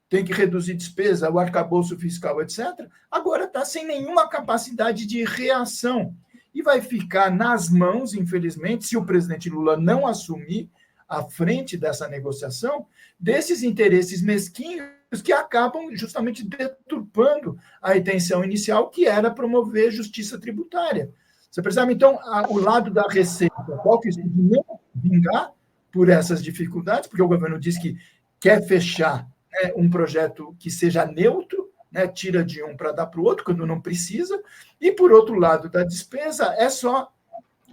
tem que reduzir despesa, o arcabouço fiscal, etc., agora está sem nenhuma capacidade de reação. E vai ficar nas mãos, infelizmente, se o presidente Lula não assumir à frente dessa negociação, desses interesses mesquinhos que acabam justamente deturpando a intenção inicial, que era promover justiça tributária. Você percebe? Então, o lado da Receita, qual que é de não vingar por essas dificuldades, porque o governo diz que quer fechar, né, um projeto que seja neutro, né, tira de um para dar para o outro, quando não precisa, e, por outro lado, da despesa, é só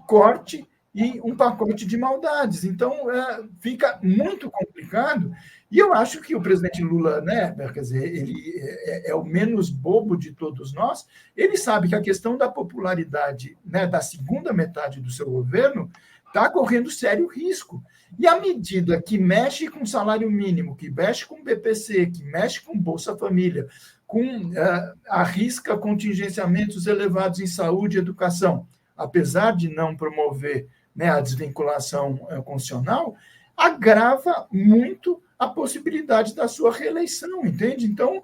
corte e um pacote de maldades. Então, fica muito complicado, e eu acho que o presidente Lula, né, quer dizer, ele é o menos bobo de todos nós, ele sabe que a questão da popularidade, né, da segunda metade do seu governo está correndo sério risco. E à medida que mexe com salário mínimo, que mexe com BPC, que mexe com Bolsa Família, arrisca contingenciamentos elevados em saúde e educação, apesar de não promover, né, a desvinculação constitucional, agrava muito a possibilidade da sua reeleição, entende? Então,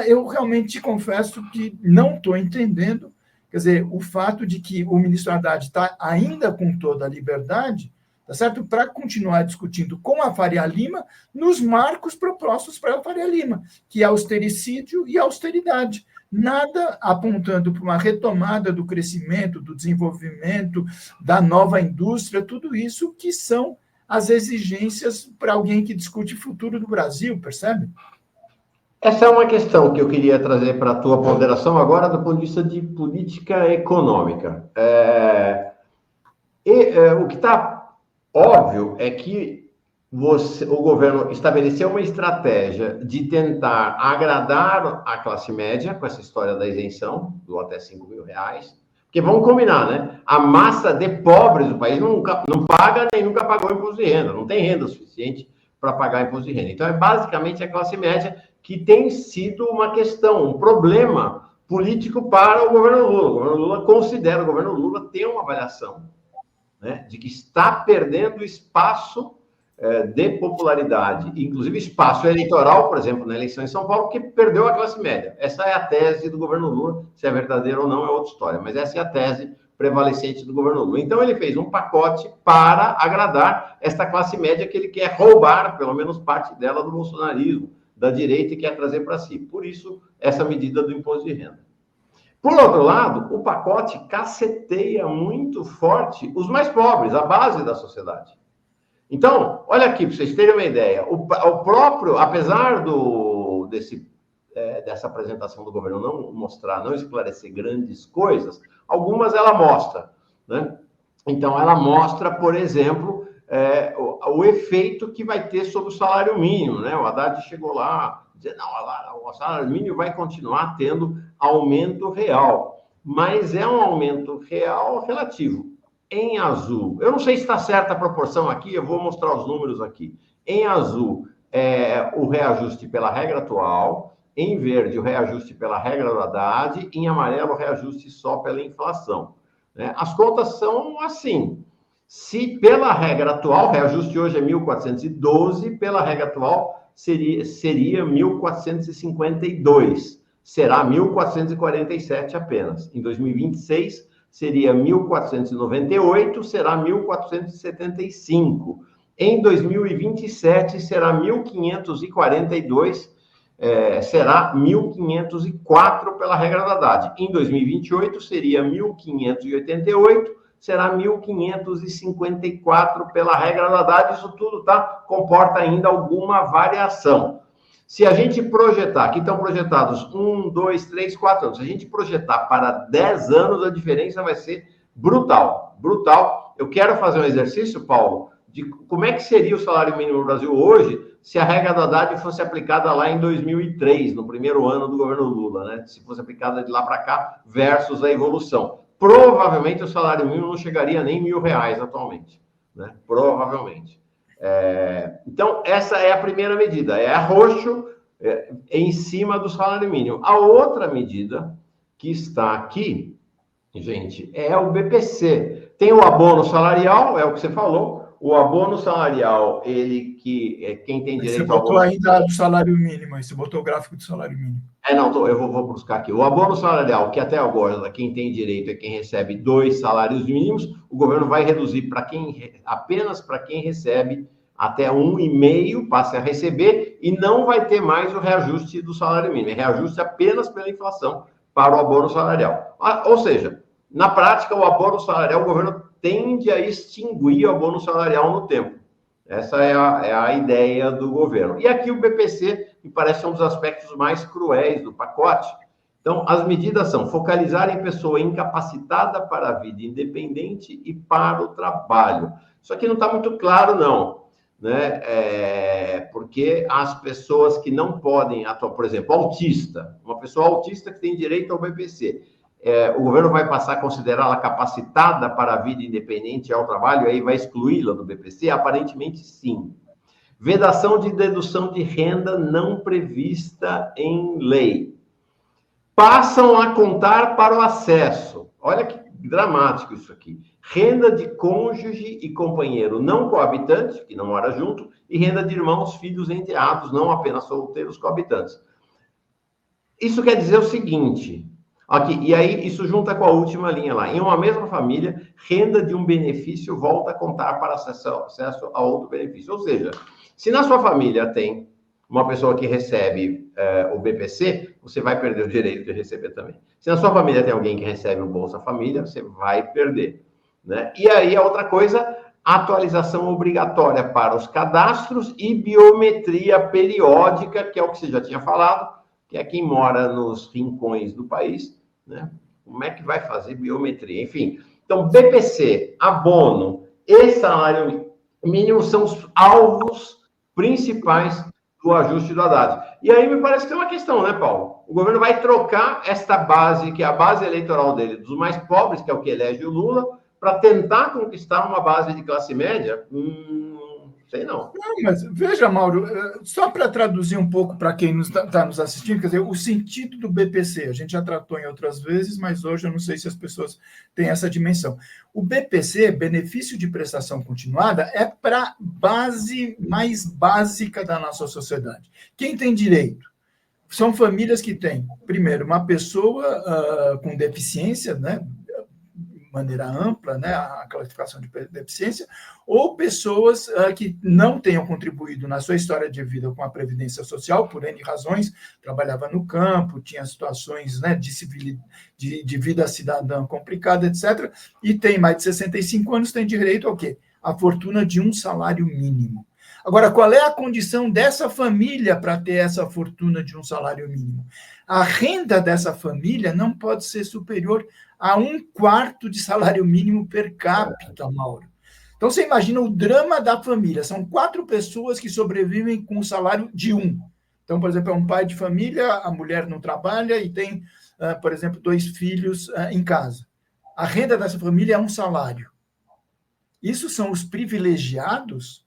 eu realmente confesso que não estou entendendo, quer dizer, o fato de que o ministro Haddad está ainda com toda a liberdade, tá certo? Para continuar discutindo com a Faria Lima nos marcos propostos para a Faria Lima, que é austericídio e austeridade. Nada apontando para uma retomada do crescimento, do desenvolvimento, da nova indústria, tudo isso que são as exigências para alguém que discute o futuro do Brasil, percebe? Essa é uma questão que eu queria trazer para a tua ponderação agora do ponto de vista de política econômica. O que está óbvio é que o governo estabeleceu uma estratégia de tentar agradar a classe média com essa história da isenção, do até R$5.000, porque vamos combinar, né? A massa de pobres do país não paga nem nunca pagou imposto de renda, não tem renda suficiente para pagar imposto de renda. Então, é basicamente a classe média que tem sido uma questão, um problema político para o governo Lula. O governo Lula considera, o governo Lula tem uma avaliação, né, de que está perdendo espaço de popularidade, inclusive espaço eleitoral, por exemplo, na eleição em São Paulo, que perdeu a classe média. Essa é a tese do governo Lula, se é verdadeira ou não é outra história, mas essa é a tese prevalecente do governo Lula. Então, ele fez um pacote para agradar esta classe média que ele quer roubar, pelo menos parte dela, do bolsonarismo, da direita, e quer trazer para si. Por isso, essa medida do imposto de renda. Por outro lado, o pacote caceteia muito forte os mais pobres, a base da sociedade. Então, olha aqui, para vocês terem uma ideia, o próprio, apesar dessa apresentação do governo não esclarecer grandes coisas, algumas ela mostra, né? Então, ela mostra, por exemplo, o efeito que vai ter sobre o salário mínimo, né? O Haddad chegou lá, dizendo, não, o salário mínimo vai continuar tendo aumento real, mas é um aumento real relativo. Em azul, eu não sei se está certa a proporção aqui, eu vou mostrar os números aqui. Em azul, o reajuste pela regra atual, em verde, o reajuste pela regra do Haddad, em amarelo, o reajuste só pela inflação. Né? As contas são assim. Se pela regra atual, o reajuste hoje é 1.412, pela regra atual seria 1.452. Será 1.447 apenas. Em 2026, seria 1.498, será 1.475. Em 2027, será 1.542, será 1.504 pela regra da Haddad. Em 2028, seria 1.588, será 1.554 pela regra da Haddad. Isso tudo comporta ainda alguma variação. Se a gente projetar, aqui estão projetados 1, 2, 3, 4 anos, se a gente projetar para 10 anos, a diferença vai ser brutal, brutal. Eu quero fazer um exercício, Paulo, de como é que seria o salário mínimo no Brasil hoje se a regra do Haddad fosse aplicada lá em 2003, no primeiro ano do governo Lula, né? Se fosse aplicada de lá para cá versus a evolução. Provavelmente o salário mínimo não chegaria nem R$1.000 atualmente, né? Provavelmente. Então, essa é a primeira medida, é arroxo em cima do salário mínimo. A outra medida que está aqui, gente, é o BPC. Tem o abono salarial, é o que você falou. O abono salarial, ele que é quem tem direito ao abono... Você botou ainda do salário mínimo, aí você botou o gráfico do salário mínimo. Não, eu vou buscar aqui. O abono salarial, que até agora quem tem direito é quem recebe 2 salários mínimos, o governo vai reduzir apenas para quem recebe até 1,5, passe a receber, e não vai ter mais o reajuste do salário mínimo. É reajuste apenas pela inflação para o abono salarial. Ou seja, na prática, o abono salarial, o governo tende a extinguir o abono salarial no tempo. Essa é a ideia do governo. E aqui o BPC me parece um dos aspectos mais cruéis do pacote. Então, as medidas são focalizar em pessoa incapacitada para a vida independente e para o trabalho. Isso aqui não está muito claro, não, né? Porque as pessoas que não podem atuar, por exemplo, autista, uma pessoa autista que tem direito ao BPC, o governo vai passar a considerá-la capacitada para a vida independente e ao trabalho, aí vai excluí-la do BPC? Aparentemente, sim. Vedação de dedução de renda não prevista em lei. Passam a contar para o acesso. Olha que dramático isso aqui. Renda de cônjuge e companheiro não coabitante, que não mora junto, e renda de irmãos, filhos, enteados, não apenas solteiros coabitantes. Isso quer dizer o seguinte... Aqui, e aí, isso junta com a última linha lá. Em uma mesma família, renda de um benefício volta a contar para acesso a outro benefício. Ou seja, se na sua família tem uma pessoa que recebe o BPC, você vai perder o direito de receber também. Se na sua família tem alguém que recebe o Bolsa Família, você vai perder, né? E aí, a outra coisa, atualização obrigatória para os cadastros e biometria periódica, que é o que você já tinha falado, que é quem mora nos rincões do país, né? Como é que vai fazer biometria? Enfim, então, BPC, abono e salário mínimo são os alvos principais do ajuste do Haddad. E aí me parece que tem uma questão, né, Paulo? O governo vai trocar esta base, que é a base eleitoral dele, dos mais pobres, que é o que elege o Lula, para tentar conquistar uma base de classe média? Sei não. Não, mas veja, Mauro, só para traduzir um pouco para quem está nos assistindo, quer dizer, o sentido do BPC, a gente já tratou em outras vezes, mas hoje eu não sei se as pessoas têm essa dimensão. O BPC, benefício de prestação continuada, é para a base mais básica da nossa sociedade. Quem tem direito? São famílias que têm, primeiro, uma pessoa com deficiência, né? Maneira ampla, né, a classificação de deficiência, ou pessoas que não tenham contribuído na sua história de vida com a Previdência Social, por N razões, trabalhava no campo, tinha situações, né, de vida cidadã complicada, etc., e tem mais de 65 anos, tem direito ao quê? A fortuna de um salário mínimo. Agora, qual é a condição dessa família para ter essa fortuna de um salário mínimo? A renda dessa família não pode ser superior a 1/4 de salário mínimo per capita, Mauro. Então, você imagina o drama da família. São 4 pessoas que sobrevivem com o salário de 1. Então, por exemplo, é um pai de família, a mulher não trabalha e tem, por exemplo, 2 filhos em casa. A renda dessa família é 1 salário. Isso são os privilegiados?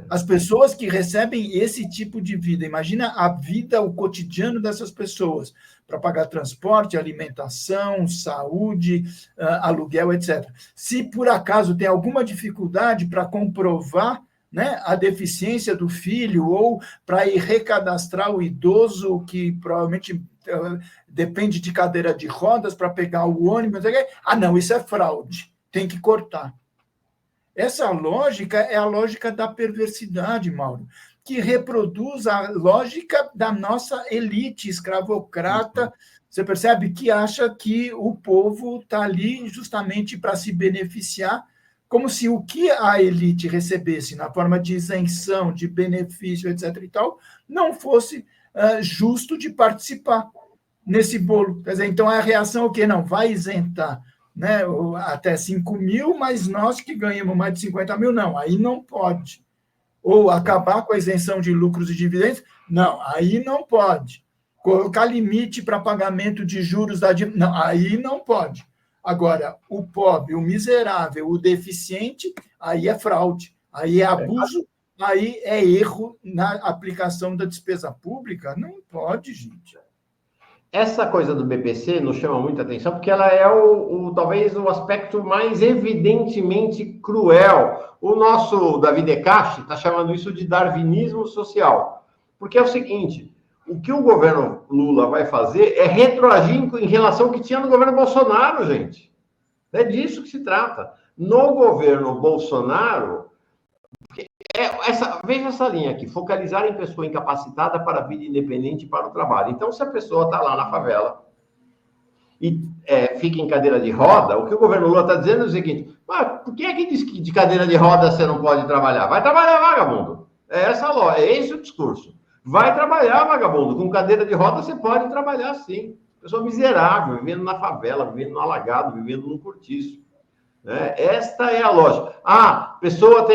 As pessoas que recebem esse tipo de vida, imagina a vida, o cotidiano dessas pessoas, para pagar transporte, alimentação, saúde, aluguel, etc. Se por acaso tem alguma dificuldade para comprovar, né, a deficiência do filho, ou para ir recadastrar o idoso que provavelmente depende de cadeira de rodas para pegar o ônibus, não, isso é fraude, tem que cortar. Essa lógica é a lógica da perversidade, Mauro, que reproduz a lógica da nossa elite escravocrata, você percebe, que acha que o povo está ali justamente para se beneficiar como se o que a elite recebesse na forma de isenção, de benefício, etc. e tal, não fosse justo de participar nesse bolo. Quer dizer, então a reação é o quê? Não, vai isentar, né, até 5 mil, mas nós que ganhamos mais de 50 mil, não, aí não pode. Ou acabar com a isenção de lucros e dividendos, não, aí não pode. Colocar limite para pagamento de juros da dívida, não, aí não pode. Agora, o pobre, o miserável, o deficiente, aí é fraude, aí é abuso, aí é erro na aplicação da despesa pública. Não pode, gente. Essa coisa do BPC nos chama muita atenção, porque ela é talvez o aspecto mais evidentemente cruel. O nosso Davi Decache está chamando isso de darwinismo social. Porque é o seguinte, o que o governo Lula vai fazer é retroagir em relação ao que tinha no governo Bolsonaro, gente. É disso que se trata. No governo Bolsonaro, veja essa linha aqui, focalizar em pessoa incapacitada para a vida independente e para o trabalho. Então, se a pessoa está lá na favela e fica em cadeira de roda, o que o governo Lula está dizendo é o seguinte, por que é que diz que de cadeira de roda você não pode trabalhar? Vai trabalhar, vagabundo. É esse o discurso. Vai trabalhar, vagabundo. Com cadeira de roda você pode trabalhar, sim. Pessoa miserável, vivendo na favela, vivendo no alagado, vivendo no cortiço. Esta é a lógica. Pessoa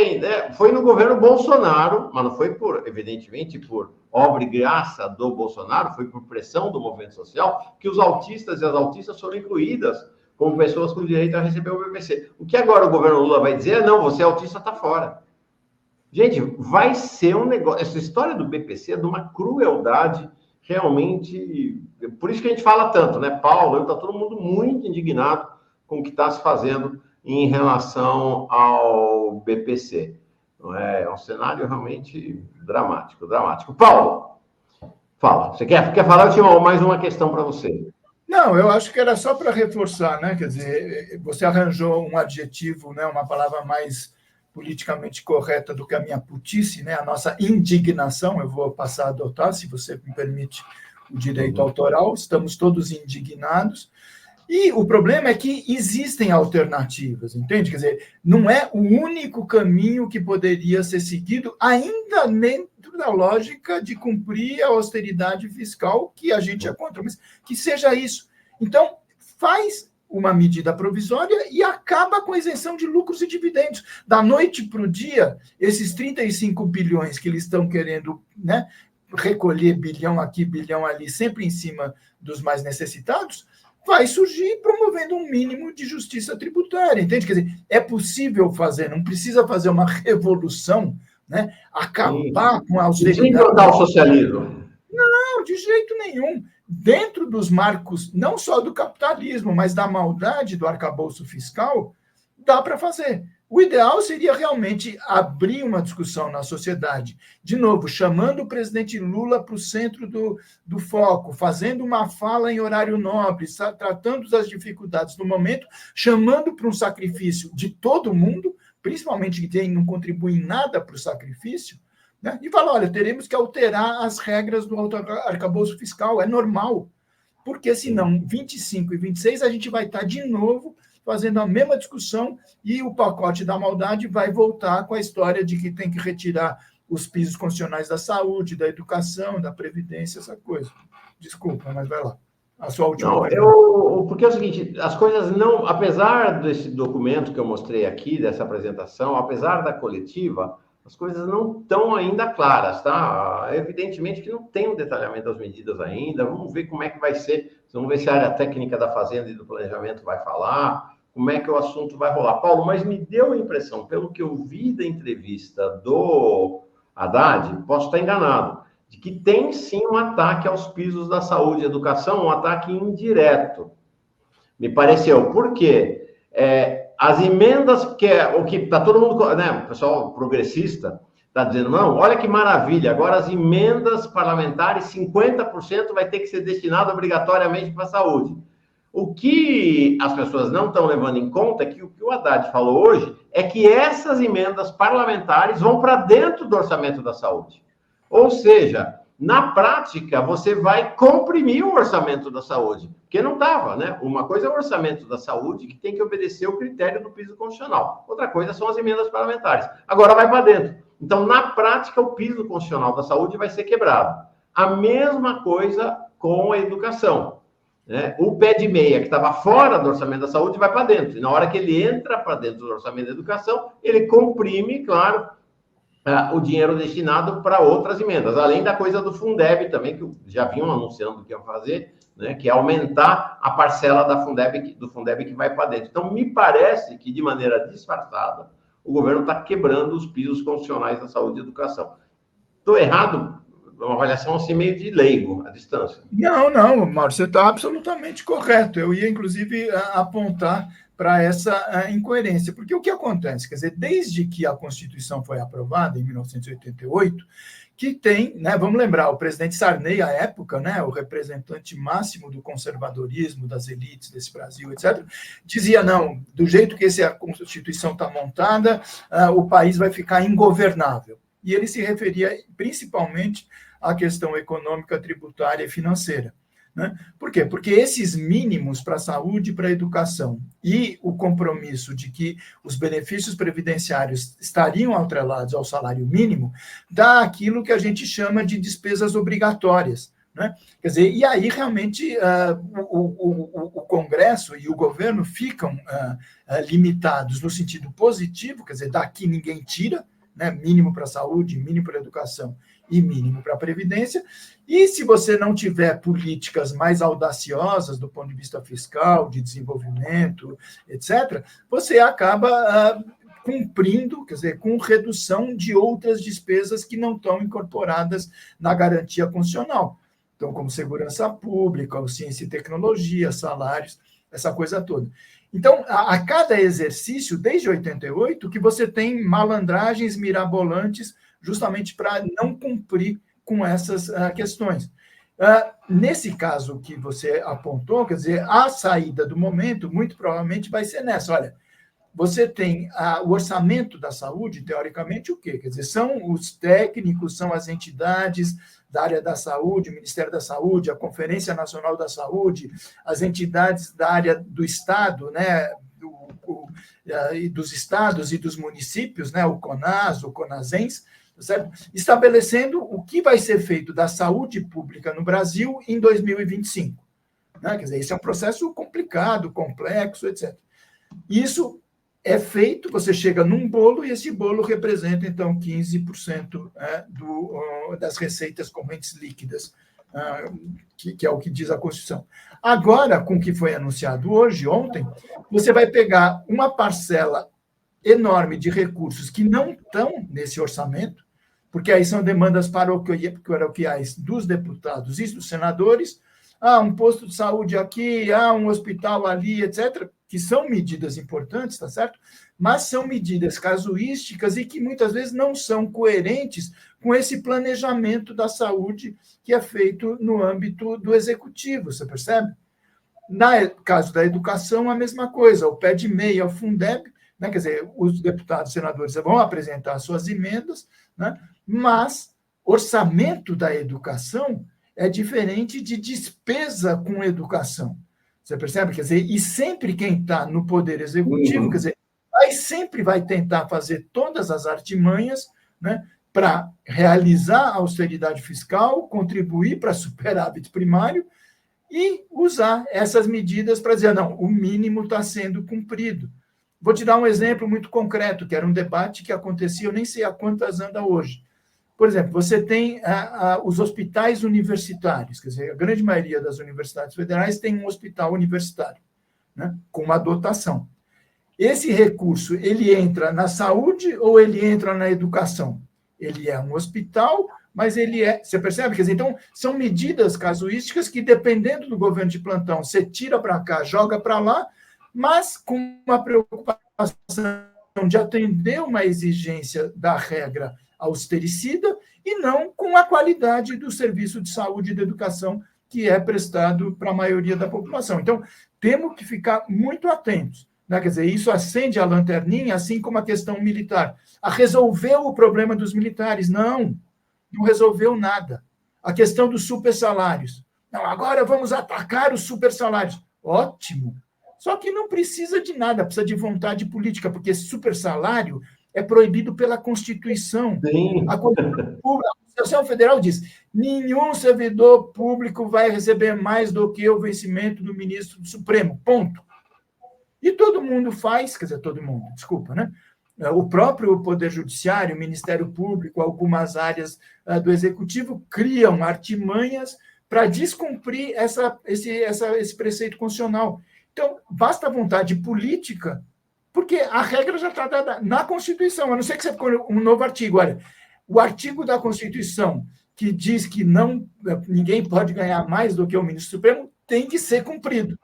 foi no governo Bolsonaro, mas não foi evidentemente, por obra e graça do Bolsonaro, foi por pressão do movimento social, que os autistas e as autistas foram incluídas como pessoas com direito a receber o BPC. O que agora o governo Lula vai dizer não, você é autista, está fora. Gente, vai ser um negócio... Essa história do BPC é de uma crueldade realmente... Por isso que a gente fala tanto, né? Paulo, está todo mundo muito indignado com o que está se fazendo em relação ao BPC. É um cenário realmente dramático. Paulo, fala. Você quer falar? Eu tinha mais uma questão para você. Não, eu acho que era só para reforçar, né? Quer dizer, você arranjou um adjetivo, né? Uma palavra mais politicamente correta do que a minha putice, né? A nossa indignação, eu vou passar a adotar, se você me permite o direito autoral, estamos todos indignados. E o problema é que existem alternativas, entende? Quer dizer, não é o único caminho que poderia ser seguido, ainda dentro da lógica de cumprir a austeridade fiscal, que a gente é contra, mas que seja isso. Então, faz uma medida provisória e acaba com a isenção de lucros e dividendos. Da noite para o dia, esses 35 bilhões que eles estão querendo, né, recolher bilhão aqui, bilhão ali, sempre em cima dos mais necessitados, vai surgir promovendo um mínimo de justiça tributária, entende? Quer dizer, é possível fazer, não precisa fazer uma revolução, né? Acabar com a austeridade. Implantar o socialismo. Não, de jeito nenhum. Dentro dos marcos, não só do capitalismo, mas da maldade do arcabouço fiscal, dá para fazer. O ideal seria realmente abrir uma discussão na sociedade, de novo, chamando o presidente Lula para o centro do foco, fazendo uma fala em horário nobre, tratando das dificuldades do momento, chamando para um sacrifício de todo mundo, principalmente quem não contribui em nada para o sacrifício, né? E falar, olha, teremos que alterar as regras do arcabouço fiscal, é normal, porque senão 25 e 26 a gente vai estar de novo fazendo a mesma discussão e o pacote da maldade vai voltar com a história de que tem que retirar os pisos constitucionais da saúde, da educação, da previdência, essa coisa. Desculpa, mas vai lá. A sua última pergunta. Porque é o seguinte, as coisas não... Apesar desse documento que eu mostrei aqui, dessa apresentação, apesar da coletiva, as coisas não estão ainda claras, tá? Evidentemente que não tem um detalhamento das medidas ainda, vamos ver como é que vai ser, vamos ver se a área técnica da Fazenda e do Planejamento vai falar, como é que o assunto vai rolar. Paulo, mas me deu a impressão, pelo que eu vi da entrevista do Haddad, posso estar enganado, de que tem sim um ataque aos pisos da saúde e educação, um ataque indireto. Me pareceu. Por quê? As emendas, o que está todo mundo, né, o pessoal progressista está dizendo, não, olha que maravilha, agora as emendas parlamentares, 50% vai ter que ser destinado obrigatoriamente para a saúde. O que as pessoas não estão levando em conta é que o que o Haddad falou hoje é que essas emendas parlamentares vão para dentro do orçamento da saúde. Ou seja, Na prática, você vai comprimir o orçamento da saúde, porque não estava, né? Uma coisa é o orçamento da saúde, que tem que obedecer o critério do piso constitucional. Outra coisa são as emendas parlamentares. Agora vai para dentro. Então, na prática, o piso constitucional da saúde vai ser quebrado. A mesma coisa com a educação, né? O pé de meia, que estava fora do orçamento da saúde, vai para dentro. E na hora que ele entra para dentro do orçamento da educação, ele comprime, claro, o dinheiro destinado para outras emendas, além da coisa do Fundeb também, que já vinham anunciando que iam fazer, né, que é aumentar a parcela do Fundeb que vai para dentro. Então, me parece que, de maneira disfarçada, o governo está quebrando os pisos constitucionais da saúde e educação. Estou errado? Uma avaliação assim meio de leigo, à distância. Não, Mauro, você está absolutamente correto. Eu ia, inclusive, apontar para essa incoerência. Porque o que acontece? Quer dizer, desde que a Constituição foi aprovada, em 1988, que tem, né, vamos lembrar, o presidente Sarney, à época, né, o representante máximo do conservadorismo, das elites desse Brasil, etc., dizia, não, do jeito que a Constituição está montada, o país vai ficar ingovernável. E ele se referia principalmente à questão econômica, tributária e financeira. Né? Por quê? Porque esses mínimos para a saúde e para a educação e o compromisso de que os benefícios previdenciários estariam atrelados ao salário mínimo dá aquilo que a gente chama de despesas obrigatórias. Né? Quer dizer, e aí realmente o Congresso e o governo ficam limitados no sentido positivo, quer dizer, daqui ninguém tira, né? Mínimo para a saúde, mínimo para a educação e mínimo para a Previdência, e se você não tiver políticas mais audaciosas do ponto de vista fiscal, de desenvolvimento, etc., você acaba cumprindo, quer dizer, com redução de outras despesas que não estão incorporadas na garantia constitucional. Então, como segurança pública, ciência e tecnologia, salários, essa coisa toda. Então, a cada exercício, desde 88, que você tem malandragens mirabolantes justamente para não cumprir com essas questões. Nesse caso que você apontou, quer dizer, a saída do momento, muito provavelmente vai ser nessa. Olha, você tem o orçamento da saúde, teoricamente, o quê? Quer dizer, são os técnicos, são as entidades da área da saúde, o Ministério da Saúde, a Conferência Nacional da Saúde, as entidades da área do Estado, né, dos estados e dos municípios, né, o CONAS, o CONASENS, certo? Estabelecendo o que vai ser feito da saúde pública no Brasil em 2025. Né? Quer dizer, esse é um processo complicado, complexo, etc. Isso é feito, você chega num bolo e esse bolo representa, então, 15% das receitas correntes líquidas, que é o que diz a Constituição. Agora, com o que foi anunciado ontem, você vai pegar uma parcela enorme de recursos que não estão nesse orçamento, porque aí são demandas paroquiais dos deputados e dos senadores, um posto de saúde aqui, um hospital ali, etc., que são medidas importantes, tá certo? Mas são medidas casuísticas e que muitas vezes não são coerentes com esse planejamento da saúde que é feito no âmbito do executivo, você percebe? No caso da educação, a mesma coisa, o pé de meia, o Fundeb, né? Quer dizer, os deputados e senadores vão apresentar suas emendas, né? Mas orçamento da educação é diferente de despesa com educação. Você percebe? Quer dizer, e sempre quem está no poder executivo, quer dizer, sempre vai tentar fazer todas as artimanhas, né, para realizar a austeridade fiscal, contribuir para superávit primário e usar essas medidas para dizer, não, o mínimo está sendo cumprido. Vou te dar um exemplo muito concreto, que era um debate que acontecia, eu nem sei a quantas anda hoje. Por exemplo, você tem os hospitais universitários, quer dizer, a grande maioria das universidades federais tem um hospital universitário, né, com uma dotação. Esse recurso, ele entra na saúde ou ele entra na educação? Ele é um hospital, mas ele é... Você percebe? Quer dizer, então, são medidas casuísticas que, dependendo do governo de plantão, você tira para cá, joga para lá, mas com uma preocupação de atender uma exigência da regra austericida e não com a qualidade do serviço de saúde e de educação que é prestado para a maioria da população. Então, temos que ficar muito atentos, né? Quer dizer, isso acende a lanterninha, assim como a questão militar. Resolveu o problema dos militares? Não resolveu nada. A questão dos supersalários. Não, agora vamos atacar os supersalários. Ótimo. Só que não precisa de nada, precisa de vontade política, porque supersalário é proibido pela Constituição. Sim. A Constituição Federal diz: nenhum servidor público vai receber mais do que o vencimento do ministro do Supremo. Ponto. E todo mundo faz, quer dizer, todo mundo, desculpa, né? O próprio Poder Judiciário, o Ministério Público, algumas áreas do Executivo criam artimanhas para descumprir esse preceito constitucional. Então, basta vontade política, porque a regra já está dada na Constituição, a não ser que você ponha um novo artigo. Olha, o artigo da Constituição que diz que ninguém pode ganhar mais do que o ministro Supremo tem que ser cumprido.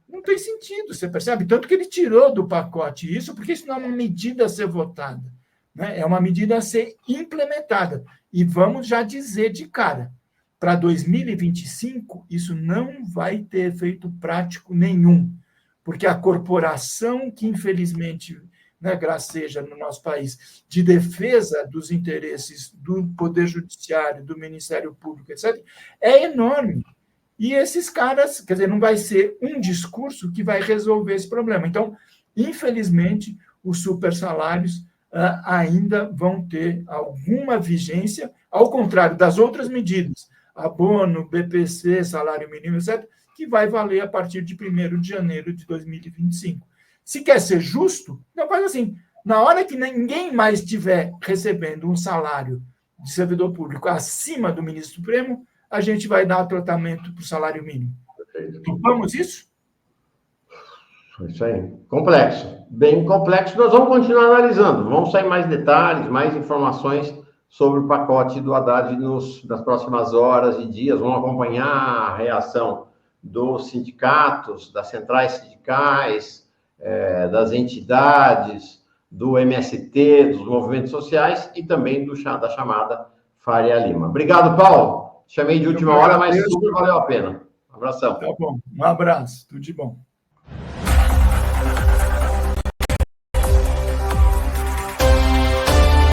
Não tem sentido, você percebe? Tanto que ele tirou do pacote isso, porque isso não é uma medida a ser votada, né? É uma medida a ser implementada. E vamos já dizer de cara, para 2025, isso não vai ter efeito prático nenhum, porque a corporação que, infelizmente, né, graceja no nosso país, de defesa dos interesses do Poder Judiciário, do Ministério Público, etc., é enorme. E esses caras, quer dizer, não vai ser um discurso que vai resolver esse problema. Então, infelizmente, os supersalários ainda vão ter alguma vigência, ao contrário das outras medidas, abono, BPC, salário mínimo, etc., que vai valer a partir de 1º de janeiro de 2025. Se quer ser justo, não faz assim. Na hora que ninguém mais estiver recebendo um salário de servidor público acima do ministro Supremo, a gente vai dar tratamento para o salário mínimo. Vamos isso? Isso aí. Complexo. Bem complexo. Nós vamos continuar analisando. Vamos sair mais detalhes, mais informações sobre o pacote do Haddad nas próximas horas e dias. Vamos acompanhar a reação dos sindicatos, das centrais sindicais, das entidades, do MST, dos movimentos sociais e também da chamada Faria Lima. Obrigado, Paulo. Chamei de última hora, mas super valeu a pena. Um abração. Tá bom. Um abraço. Tudo de bom.